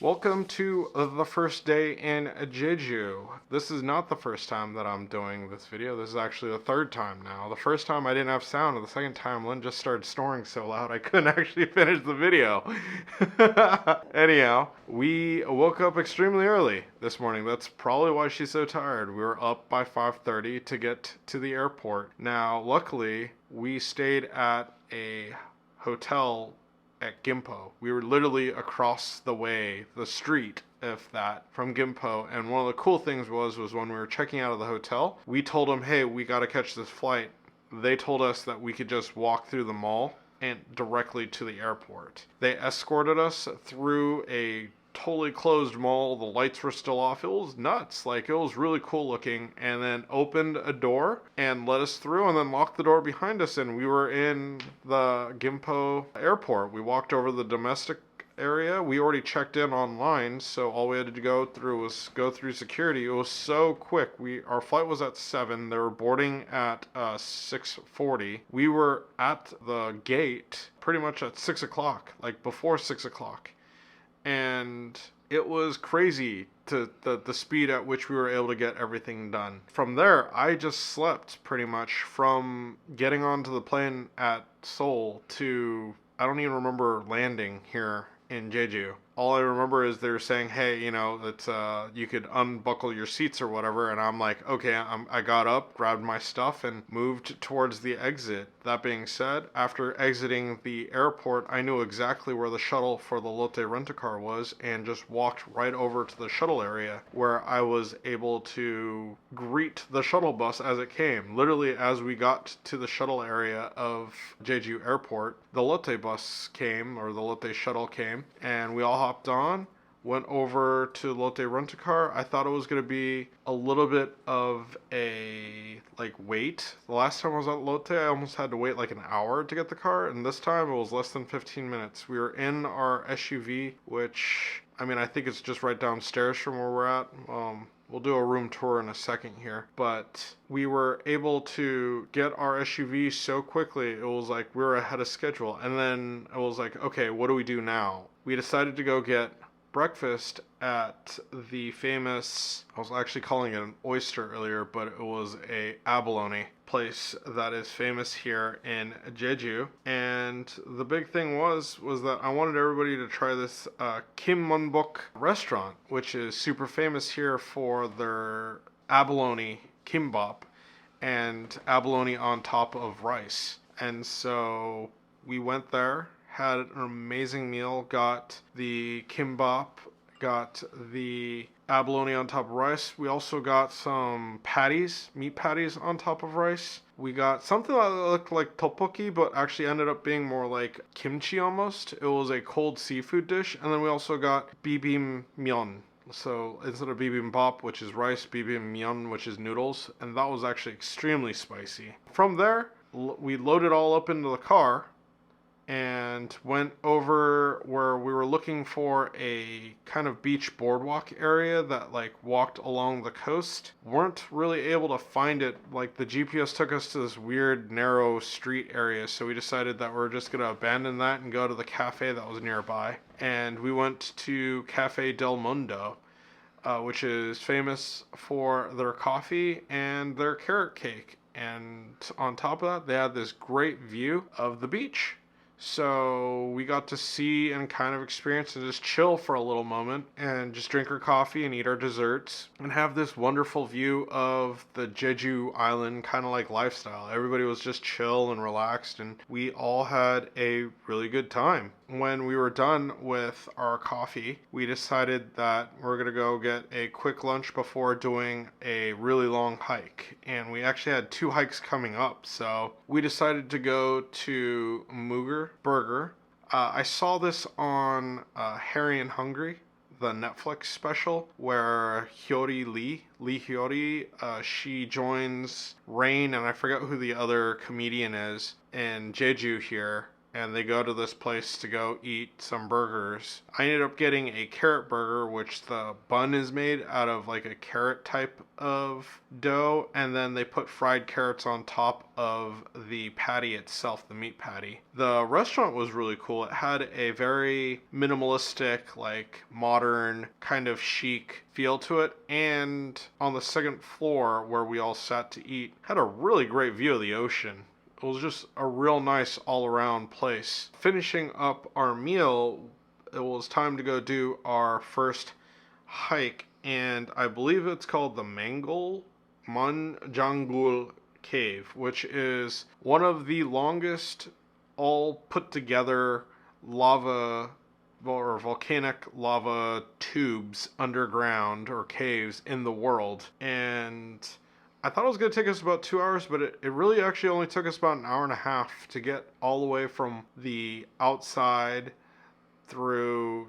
Welcome to the first day in Jeju. This is not the first time that I'm doing this video. This is actually the third time now. The first time I didn't have sound, and the second time Lynn just started snoring so loud I couldn't actually finish the video. Anyhow, we woke up extremely early this morning. That's probably why she's so tired. We were up by 5:30 to get to the airport. Now, luckily, we stayed at a hotel at Gimpo. We were literally across the street, if that, from Gimpo. And one of the cool things was when we were checking out of the hotel, we told them, hey, we got to catch this flight. They told us that we could just walk through the mall and directly to the airport. They escorted us through a totally closed mall. The lights were still off. It was nuts. Like, it was really cool looking, and then opened a door and let us through, and then locked the door behind us, and we were in the Gimpo airport. We walked over the domestic area. We already checked in online, so all we had to go through was go through security. It was so quick. Our flight was at 7. They were boarding at 6:40. We were at the gate pretty much at 6 o'clock, like before 6 o'clock. And it was crazy to the speed at which we were able to get everything done. From there, I just slept pretty much from getting onto the plane at Seoul to, I don't even remember landing here in Jeju. All I remember is they were saying, hey, that you could unbuckle your seats or whatever, and I'm like, okay. I got up, grabbed my stuff, and moved towards the exit. That being said, after exiting the airport, I knew exactly where the shuttle for the Lotte Rent-A-Car was, and just walked right over to the shuttle area, where I was able to greet the shuttle bus as it came. Literally, as we got to the shuttle area of Jeju Airport, the Lotte bus came, or the Lotte shuttle came, and we all hopped on, went over to Lotte Rent-A-Car. I thought it was going to be a little bit of a wait. The last time I was at Lotte, I almost had to wait like an hour to get the car, and this time it was less than 15 minutes. We were in our SUV, which, I think it's just right downstairs from where we're at. We'll do a room tour in a second here. But we were able to get our SUV so quickly, it was like we were ahead of schedule. And then it was like, okay, what do we do now? We decided to go get breakfast at the famous, I was actually calling it an oyster earlier, but it was a abalone place that is famous here in Jeju. And the big thing was that I wanted everybody to try this Man-bok restaurant, which is super famous here for their abalone kimbap and abalone on top of rice. And so we went there, had an amazing meal, got the kimbap, got the abalone on top of rice. We also got some patties, meat patties on top of rice. We got something that looked like tteokbokki, but actually ended up being more like kimchi almost. It was a cold seafood dish. And then we also got bibimbap. So instead of bibimbap, which is rice, bibimbap, which is noodles. And that was actually extremely spicy. From there, we loaded all up into the car and went over where we were looking for a kind of beach boardwalk area that walked along the coast. Weren't really able to find it. The GPS took us to this weird narrow street area, so we decided that we're just gonna abandon that and go to the cafe that was nearby. And we went to Cafe del Mundo, which is famous for their coffee and their carrot cake. And on top of that, they had this great view of the beach. So we got to see and kind of experience and just chill for a little moment and just drink our coffee and eat our desserts and have this wonderful view of the Jeju island kind of lifestyle. Everybody was just chill and relaxed, and we all had a really good time. When we were done with our coffee, we decided that we're going to go get a quick lunch before doing a really long hike. And we actually had 2 hikes coming up, so we decided to go to Muger Burger. I saw this on Harry and Hungry, the Netflix special, where Lee Hyori, she joins Rain, and I forget who the other comedian is, in Jeju here. and they go to this place to go eat some burgers. I ended up getting a carrot burger, which the bun is made out of like a carrot type of dough, and then they put fried carrots on top of the patty itself, the meat patty. The restaurant was really cool. It had a very minimalistic, like modern, kind of chic feel to it, and on the second floor where we all sat to eat, had a really great view of the ocean. It was just a real nice all-around place. Finishing up our meal, it was time to go do our first hike, and I believe it's called the Manjangul Cave, which is one of the longest all put together lava or volcanic lava tubes underground or caves in the world. And I thought it was going to take us about 2 hours, but it really actually only took us about an hour and a half to get all the way from the outside through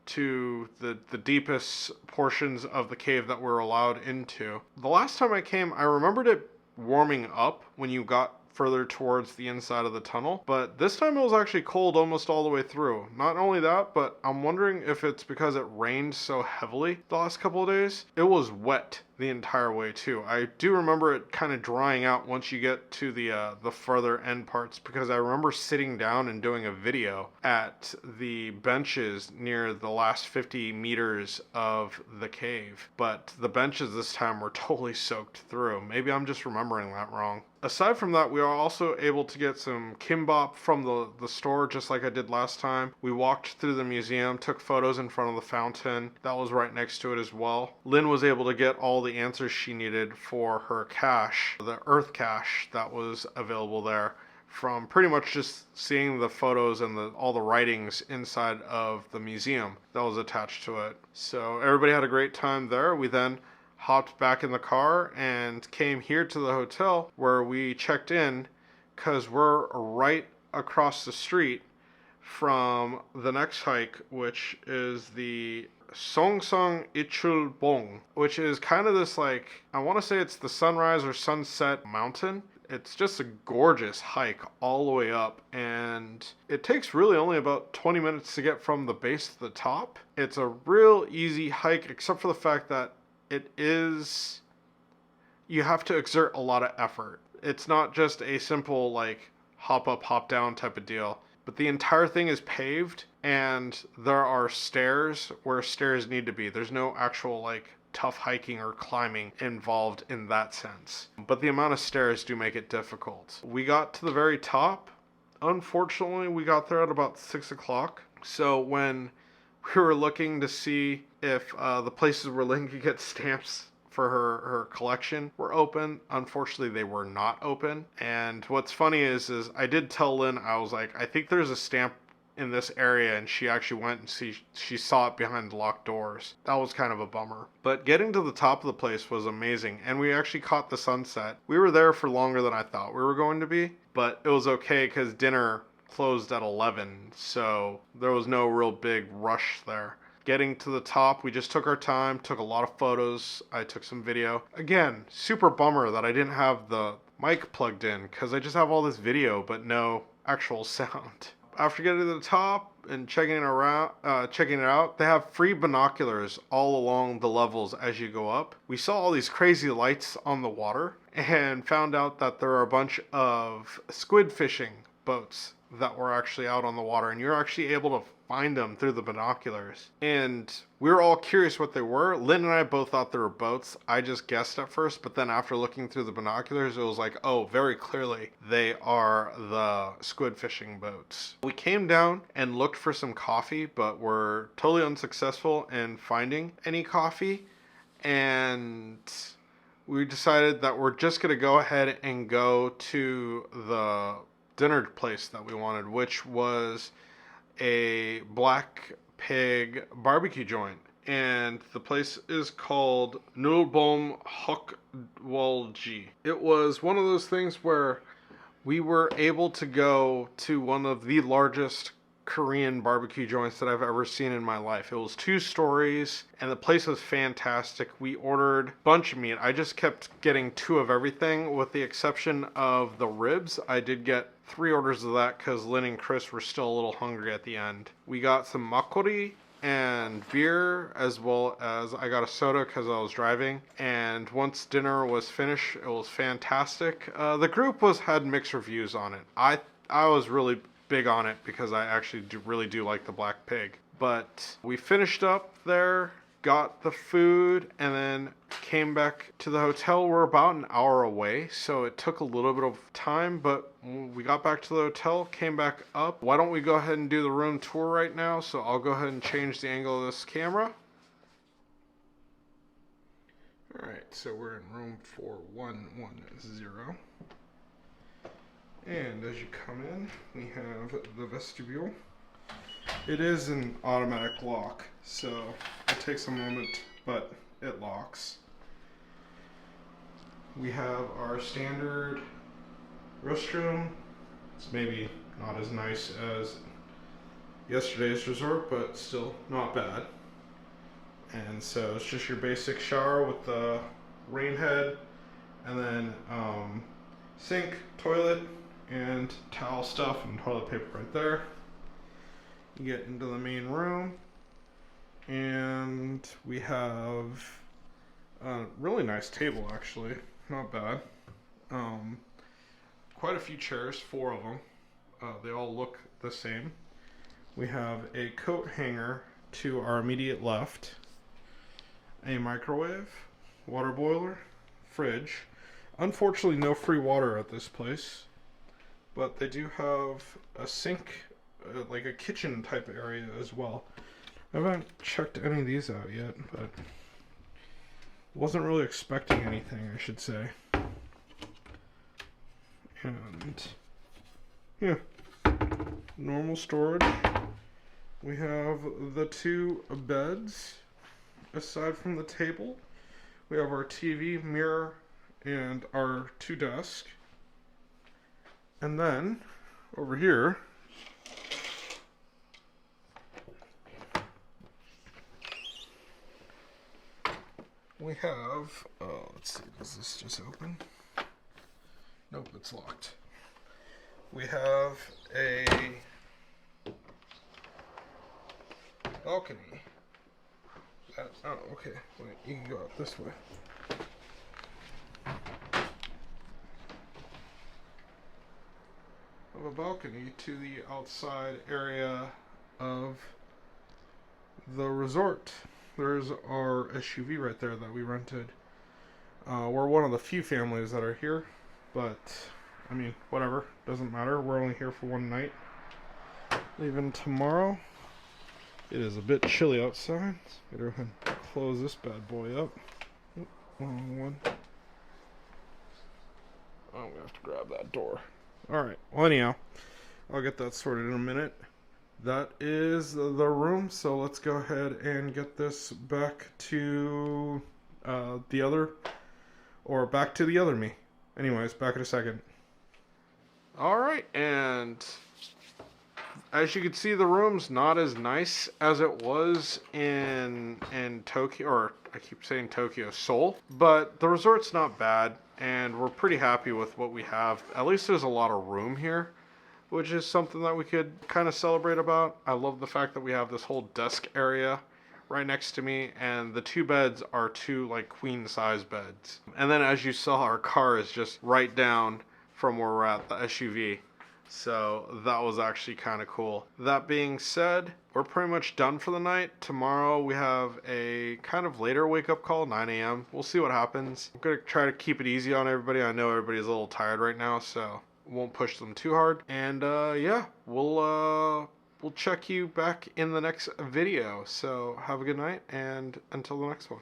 to the deepest portions of the cave that we're allowed into. The last time I came, I remembered it warming up when you got further towards the inside of the tunnel, but this time it was actually cold almost all the way through. Not only that, but I'm wondering if it's because it rained so heavily the last couple of days. It was wet the entire way too. I do remember it kind of drying out once you get to the further end parts, because I remember sitting down and doing a video at the benches near the last 50 meters of the cave, but the benches this time were totally soaked through. Maybe I'm just remembering that wrong. Aside from that, we are also able to get some kimbap from the store, just like I did last time. We walked through the museum, took photos in front of the fountain that was right next to it as well. Lynn was able to get all the answers she needed for her cache, the earth cache that was available there, from pretty much just seeing the photos and all the writings inside of the museum that was attached to it. So everybody had a great time there. We then hopped back in the car and came here to the hotel where we checked in, because we're right across the street from the next hike, which is the Songsong Ichul Bong, which is kind of this, like, I want to say it's the sunrise or sunset mountain. It's just a gorgeous hike all the way up, and it takes really only about 20 minutes to get from the base to the top. It's a real easy hike, except for the fact that you have to exert a lot of effort. It's not just a simple, like, hop up, hop down type of deal, but the entire thing is paved, and there are stairs where stairs need to be. There's no actual, like, tough hiking or climbing involved in that sense, but the amount of stairs do make it difficult. We got to the very top. Unfortunately, we got there at about 6 o'clock, so when we were looking to see if the places where Lynn could get stamps for her collection were open, unfortunately they were not open. And what's funny is I did tell Lynn, I was like, I think there's a stamp in this area, and she actually went and she saw it behind the locked doors. That was kind of a bummer. But getting to the top of the place was amazing, and we actually caught the sunset. We were there for longer than I thought we were going to be, but it was okay because dinner closed at 11, so there was no real big rush there. Getting to the top, we just took our time, took a lot of photos. I took some video. Again, super bummer that I didn't have the mic plugged in, because I just have all this video but no actual sound. After getting to the top and checking it out, they have free binoculars all along the levels as you go up. We saw all these crazy lights on the water and found out that there are a bunch of squid fishing boats that were actually out on the water, and you're actually able to find them through the binoculars. And we were all curious what they were. Lynn and I both thought they were boats. I just guessed at first, but then after looking through the binoculars, it was like, oh, very clearly they are the squid fishing boats. We came down and looked for some coffee, but were totally unsuccessful in finding any coffee, and we decided that we're just going to go ahead and go to the dinner place that we wanted, which was a Black Pig barbecue joint. And the place is called Nulbom Hokwalji. It was one of those things where we were able to go to one of the largest Korean barbecue joints that I've ever seen in my life. It was 2 stories and the place was fantastic. We ordered a bunch of meat. I just kept getting 2 of everything with the exception of the ribs. I did get 3 orders of that because Lynn and Chris were still a little hungry at the end. We got some makgeolli and beer, as well as I got a soda because I was driving. And once dinner was finished, it was fantastic. The group had mixed reviews on it. I was really big on it because I actually really do like the black pig. But we finished up there, got the food, and then came back to the hotel. We're about an hour away, so it took a little bit of time, but when we got back to the hotel, came back up. Why don't we go ahead and do the room tour right now? So I'll go ahead and change the angle of this camera. Alright, so we're in room 4110. And as you come in, we have the vestibule. It is an automatic lock, so it takes a moment, but it locks. We have our standard restroom. It's maybe not as nice as yesterday's resort, but still not bad. And so it's just your basic shower with the rain head, and then sink, toilet, and towel stuff and toilet paper right there. You get into the main room, and we have a really nice table, actually, not bad. Quite a few chairs, 4 of them. They all look the same. We have a coat hanger to our immediate left, a microwave, water boiler, fridge. Unfortunately, no free water at this place, but they do have a sink, like a kitchen type area as well. I haven't checked any of these out yet, but wasn't really expecting anything, I should say. And yeah, normal storage. We have the 2 beds aside from the table. We have our TV, mirror, and our 2 desks. And then over here, we have, let's see, does this just open? Nope, it's locked. We have a balcony. Oh, okay, wait, you can go out this way. Of a balcony to the outside area of the resort. There's our SUV right there that we rented. We're one of the few families that are here, but I mean, whatever, doesn't matter. We're only here for one night. Leaving tomorrow. It is a bit chilly outside. Let's go ahead and close this bad boy up. Oop, wrong one. Oh, we have to grab that door. Alright, well anyhow, I'll get that sorted in a minute. That is the room, so let's go ahead and get this back to the other me. Anyways, back in a second. Alright, and as you can see, the room's not as nice as it was in Tokyo, or I keep saying Tokyo, Seoul, but the resort's not bad, and we're pretty happy with what we have. At least there's a lot of room here, which is something that we could kind of celebrate about. I love the fact that we have this whole desk area right next to me, and the 2 beds are 2 like queen size beds. And then as you saw, our car is just right down from where we're at, the SUV. So that was actually kind of cool. That being said, we're pretty much done for the night. Tomorrow we have a kind of later wake up call, 9 a.m. We'll see what happens. I'm going to try to keep it easy on everybody. I know everybody's a little tired right now, so won't push them too hard. And yeah, we'll check you back in the next video. So have a good night, and until the next one.